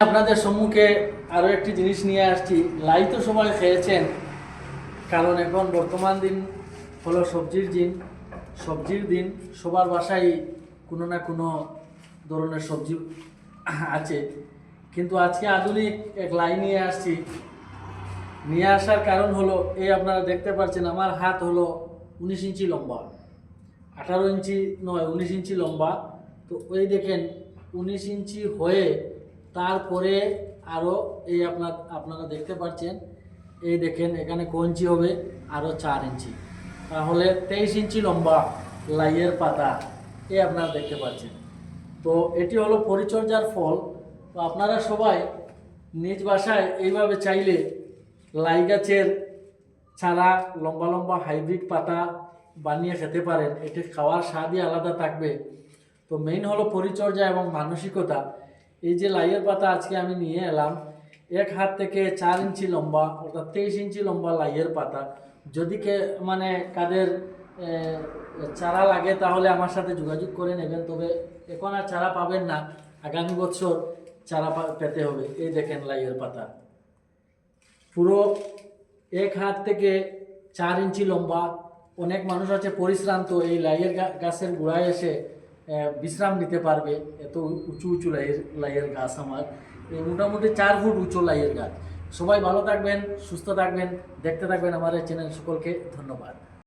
আপনাদের সম্মুখে আরও একটি জিনিস নিয়ে আসছি। লাই তো সবাই খেয়েছেন, কারণ এখন বর্তমান দিন হলো সবজির দিন। সবার বাসায় কোনো না কোনো ধরনের সবজি আছে, কিন্তু আজকে আধুনিক এক লাই নিয়ে আসছি। নিয়ে আসার কারণ হলো এই আপনারা দেখতে পাচ্ছেন আমার হাত হলো 19 ইঞ্চি লম্বা, 18 ইঞ্চি নয় 19 ইঞ্চি লম্বা। তো ওই দেখেন 19 ইঞ্চি হয়ে তারপরে আরও এই আপনারা দেখতে পাচ্ছেন, এই দেখেন এখানে কঞ্চি হবে আরও 4 ইঞ্চি, তাহলে 23 ইঞ্চি লম্বা লাইয়ের পাতা এই আপনারা দেখতে পাচ্ছেন। তো এটি হলো পরিচর্যার ফল। তো আপনারা সবাই নিজ বাসায় এইভাবে চাইলে লাই গাছের চারা লম্বা লম্বা হাইব্রিড পাতা বানিয়ে খেতে পারেন। এটি খাওয়ার স্বাদই আলাদা থাকবে। তো মেইন হলো পরিচর্যা এবং মানসিকতা। এই যে লাইয়ের পাতা আজকে আমি নিয়ে এলাম, এক হাত থেকে 4 ইঞ্চি লম্বা অর্থাৎ 23 ইঞ্চি লম্বা লাইয়ের পাতা। যদি কাদের চারা লাগে তাহলে আমার সাথে যোগাযোগ করে নেবেন, তবে এখন আর চারা পাবেন না, আগামী বছর চারা পেতে হবে। এই দেখেন লাইয়ের পাতা পুরো এক হাত থেকে 4 ইঞ্চি লম্বা। অনেক মানুষ আছে পরিশ্রান্ত, এই লাইয়ের গাছের গোড়ায় এসে বিশ্রাম নিতে পারবে। এত উঁচু উঁচু লাইয়ের গাছ আমার, এই মোটামুটি 4 ফুট উঁচু লাইয়ের গাছ। সবাই ভালো থাকবেন, সুস্থ থাকবেন, দেখতে থাকবেন আমার এই চ্যানেল। সকলকে ধন্যবাদ।